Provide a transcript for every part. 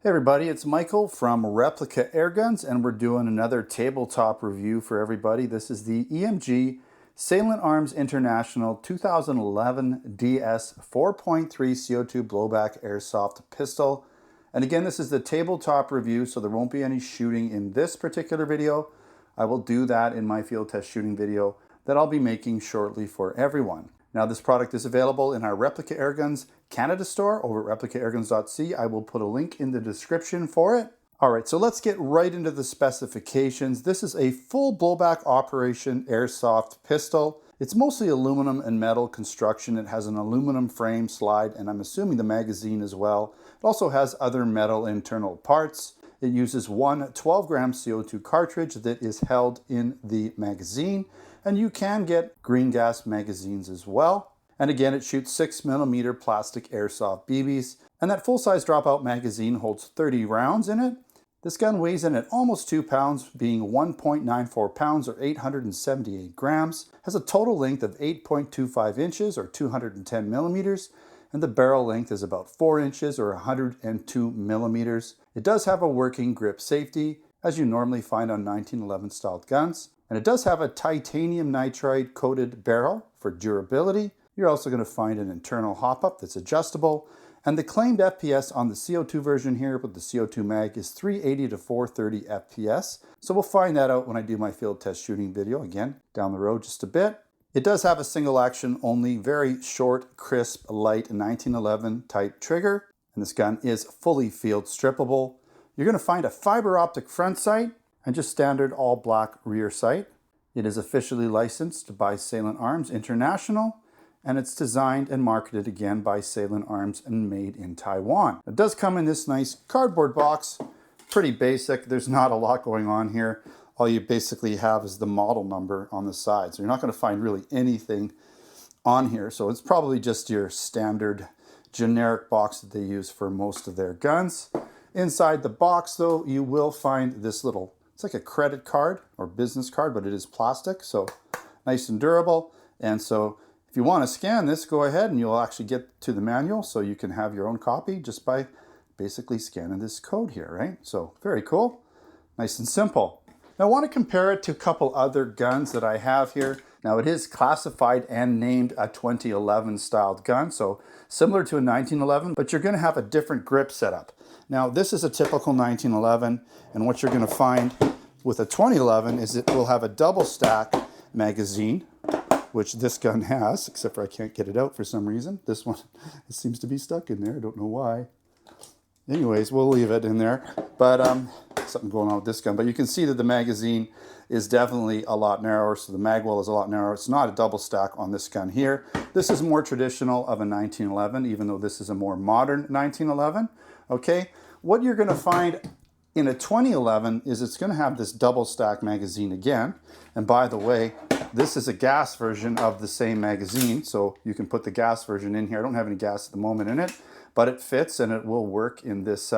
Hey everybody, it's Michael from Replica Airguns, and we're doing another tabletop review for everybody. This is the EMG Salient Arms International 2011 DS 4.3 CO2 Blowback Airsoft Pistol. And again, this is the tabletop review, so there won't be any shooting in this particular video. I will do that in my field test shooting video that I'll be making shortly for everyone. Now, this product is available in our Replica Airguns Canada store over at replicaAirguns.ca. I will put a link in the description for it. All right, so let's get right into the specifications. This is a full blowback operation airsoft pistol. It's mostly aluminum and metal construction. It has an aluminum frame slide, and I'm assuming the magazine as well. It also has other metal internal parts. It uses one 12-gram CO2 cartridge that is held in the magazine, and you can get green gas magazines as well. And again, it shoots 6mm plastic airsoft BBs, and that full-size dropout magazine holds 30 rounds in it. This gun weighs in at almost 2 pounds, being 1.94 pounds or 878 grams, has a total length of 8.25 inches or 210 millimeters, and the barrel length is about 4 inches or 102 millimeters. It does have a working grip safety, as you normally find on 1911 styled guns. And it does have a titanium nitride coated barrel for durability. You're also going to find an internal hop-up that's adjustable. And the claimed FPS on the CO2 version here with the CO2 Mag is 380 to 430 FPS. So we'll find that out when I do my field test shooting video, again, down the road just a bit. It does have a single action only, very short, crisp, light 1911 type trigger. And this gun is fully field strippable. You're going to find a fiber optic front sight and just standard all black rear sight. It is officially licensed by Salient Arms International, and it's designed and marketed again by Salient Arms and made in Taiwan. It does come in this nice cardboard box, pretty basic. There's not a lot going on here. All you basically have is the model number on the side. So you're not going to find really anything on here. So it's probably just your standard generic box that they use for most of their guns. Inside the box though, you will find this little, it's like a credit card or business card, but it is plastic, so nice and durable. And so if you want to scan this, go ahead and you'll actually get to the manual, so you can have your own copy just by basically scanning this code here, right? So very cool, nice and simple. Now I want to compare it to a couple other guns that I have here. Now it is classified and named a 2011 styled gun, so similar to a 1911, but you're going to have a different grip setup. Now this is a typical 1911, and what you're going to find with a 2011 is it will have a double stack magazine, which this gun has, except for I can't get it out for some reason. This one, it seems to be stuck in there. I don't know why. Anyways, we'll leave it in there. But something going on with this gun. But you can see that the magazine is definitely a lot narrower, so the mag well is a lot narrower. It's not a double stack on this gun here. This is more traditional of a 1911, even though this is a more modern 1911. Okay, what you're going to find in a 2011 is it's going to have this double stack magazine again. And by the way, this is a gas version of the same magazine, so you can put the gas version in here. I don't have any gas at the moment in it, but it fits and it will work in this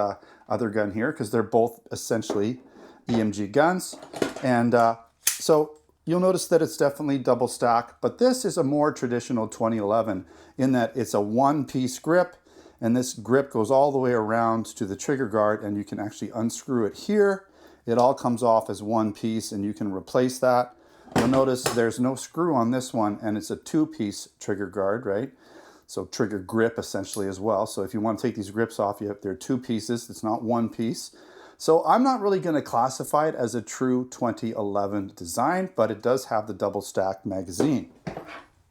other gun here because they're both essentially EMG guns. And so you'll notice that it's definitely double stack, but this is a more traditional 2011 in that it's a one-piece grip. And this grip goes all the way around to the trigger guard, and you can actually unscrew it here. It all comes off as one piece, and you can replace that. You'll notice there's no screw on this one, and it's a two-piece trigger guard, right? So trigger grip essentially as well. So if you want to take these grips off, they're two pieces. It's not one piece. So I'm not really going to classify it as a true 2011 design, but it does have the double stack magazine.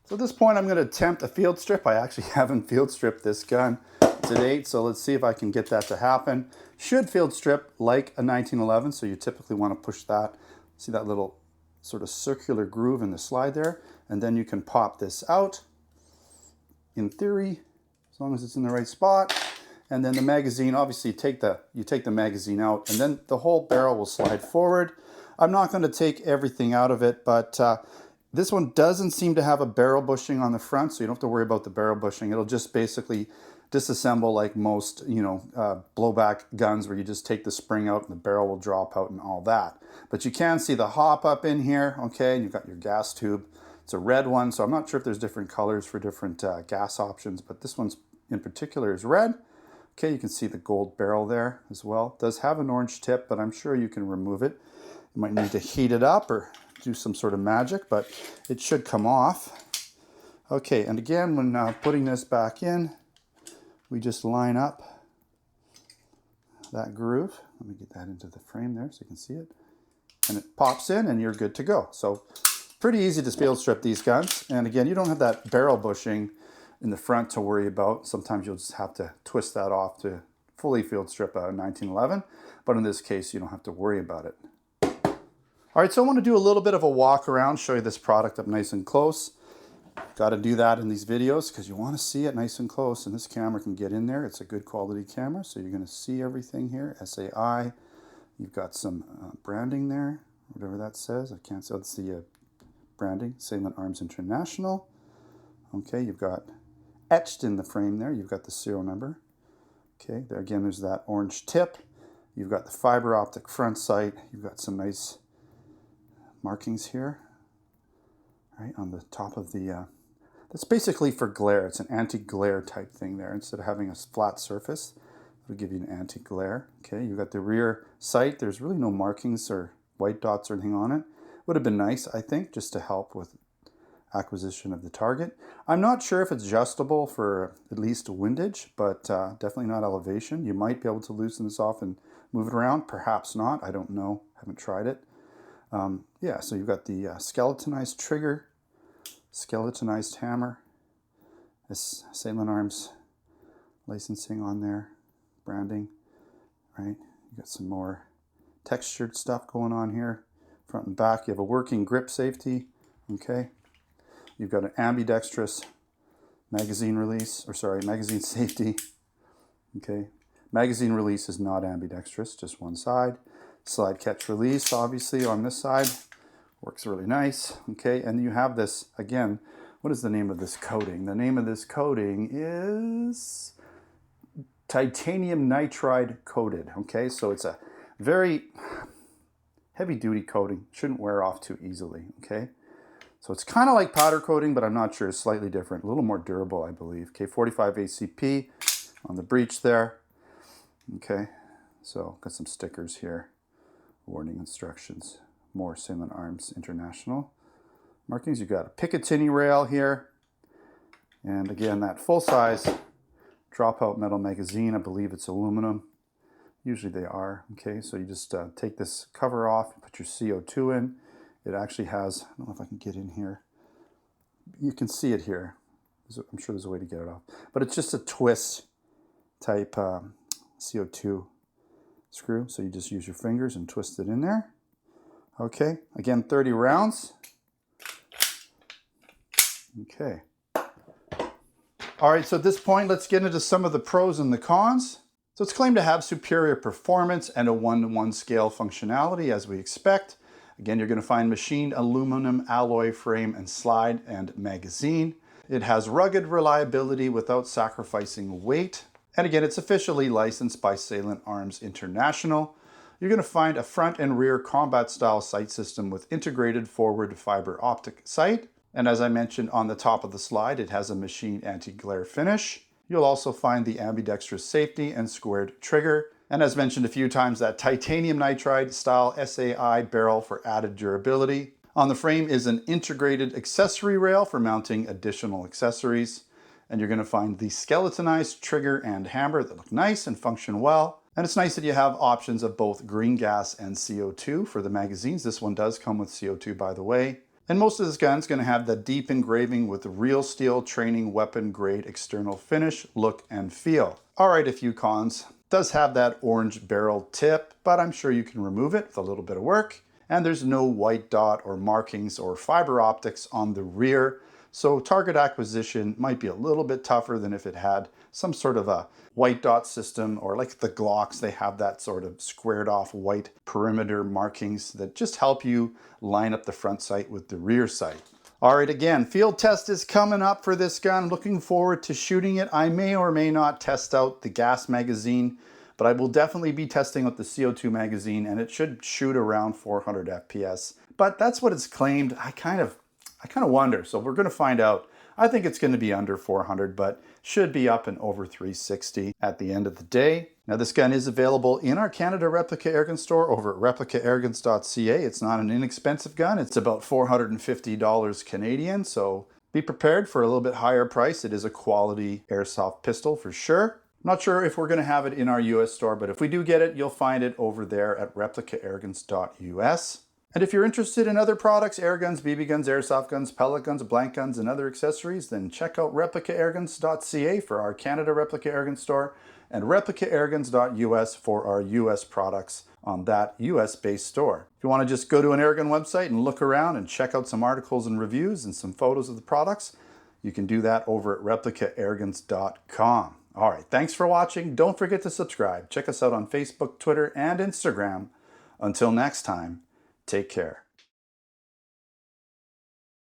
So at this point, I'm going to attempt a field strip. I actually haven't field stripped this gun to date, so let's see if I can get that to happen. Should field strip like a 1911, so you typically want to push that. See that little sort of circular groove in the slide there? And then you can pop this out, in theory, as long as it's in the right spot. And then the magazine, obviously you take the magazine out, and then the whole barrel will slide forward. I'm not going to take everything out of it, but this one doesn't seem to have a barrel bushing on the front, so you don't have to worry about the barrel bushing. It'll just basically disassemble like most, blowback guns where you just take the spring out and the barrel will drop out and all that. But you can see the hop up in here, okay, and you've got your gas tube. It's a red one, so I'm not sure if there's different colors for different gas options, but this one's in particular is red. Okay, you can see the gold barrel there as well. It does have an orange tip, but I'm sure you can remove it. You might need to heat it up or do some sort of magic, but it should come off. Okay, and again, when putting this back in, we just line up that groove. Let me get that into the frame there so you can see it. And it pops in and you're good to go. So pretty easy to field strip these guns. And again, you don't have that barrel bushing in the front to worry about. Sometimes you'll just have to twist that off to fully field strip a 1911. But in this case, you don't have to worry about it. All right, so I want to do a little bit of a walk around, show you this product up nice and close. Got to do that in these videos because you want to see it nice and close, and this camera can get in there. It's a good quality camera, so you're going to see everything here. SAI, you've got some branding there, whatever that says. I can't say. It's the branding, Salient Arms International. Okay, you've got etched in the frame there, you've got the serial number. Okay, there again, there's that orange tip. You've got the fiber optic front sight. You've got some nice markings here, right on the top of the, that's basically for glare. It's an anti-glare type thing there. Instead of having a flat surface, it'll give you an anti-glare. Okay, you've got the rear sight. There's really no markings or white dots or anything on it. Would have been nice, I think, just to help with acquisition of the target. I'm not sure if it's adjustable for at least windage, but definitely not elevation. You might be able to loosen this off and move it around. Perhaps not. I don't know. Haven't tried it. Yeah, so you've got the skeletonized trigger, skeletonized hammer, this Salient Arms licensing on there, branding, right? You got some more textured stuff going on here, front and back. You have a working grip safety, okay? You've got an ambidextrous magazine release, or sorry, magazine safety, okay? Magazine release is not ambidextrous, just one side. Slide catch release, obviously, on this side. Works really nice, okay? And you have this, again, what is the name of this coating? The name of this coating is titanium nitride coated, okay? So it's a very heavy-duty coating. Shouldn't wear off too easily, okay? So it's kind of like powder coating, but I'm not sure. It's slightly different. A little more durable, I believe. Okay, 45 ACP on the breech there. Okay, so got some stickers here. Warning instructions. More Salient Arms International markings. You've got a Picatinny rail here. And again, that full-size dropout metal magazine. I believe it's aluminum. Usually they are. Okay, so you just take this cover off, put your CO2 in. It actually has, I don't know if I can get in here. You can see it here. I'm sure there's a way to get it off. But it's just a twist type CO2 screw. So you just use your fingers and twist it in there. Okay, again, 30 rounds. Okay. All right, so at this point, let's get into some of the pros and the cons. So it's claimed to have superior performance and a 1-to-1 scale functionality, as we expect. Again, you're going to find machined aluminum alloy frame and slide and magazine. It has rugged reliability without sacrificing weight. And again, it's officially licensed by Salient Arms International. You're going to find a front and rear combat style sight system with integrated forward fiber optic sight. And as I mentioned on the top of the slide, it has a machined anti-glare finish. You'll also find the ambidextrous safety and squared trigger. And as mentioned a few times, that titanium nitride style SAI barrel for added durability. On the frame is an integrated accessory rail for mounting additional accessories. And you're going to find the skeletonized trigger and hammer that look nice and function well. And it's nice that you have options of both green gas and CO2 for the magazines. This one does come with CO2, by the way. And most of this gun's going to have the deep engraving with the real steel training weapon grade external finish, look, and feel. All right, a few cons. Does have that orange barrel tip, but I'm sure you can remove it with a little bit of work. And there's no white dot or markings or fiber optics on the rear. So target acquisition might be a little bit tougher than if it had some sort of a white dot system, or like the Glocks, they have that sort of squared off white perimeter markings that just help you line up the front sight with the rear sight. All right, again, field test is coming up for this gun. Looking forward to shooting it. I may or may not test out the gas magazine, but I will definitely be testing out the CO2 magazine, and it should shoot around 400 FPS. But that's what it's claimed. I kind of wonder, so we're going to find out. I think it's going to be under 400, but should be up and over 360 at the end of the day. Now this gun is available in our Canada Replica Airgun store over at replicairguns.ca. It's not an inexpensive gun. It's about $450 Canadian, so be prepared for a little bit higher price. It is a quality airsoft pistol for sure. I'm not sure if we're going to have it in our US store, but if we do get it, you'll find it over there at replicairguns.us. And if you're interested in other products, air guns, BB guns, airsoft guns, pellet guns, blank guns, and other accessories, then check out replicairguns.ca for our Canada Replica Airgun store and replicairguns.us for our US products on that US-based store. If you want to just go to an airgun website and look around and check out some articles and reviews and some photos of the products, you can do that over at replicairguns.com. All right, thanks for watching. Don't forget to subscribe. Check us out on Facebook, Twitter, and Instagram. Until next time, take care.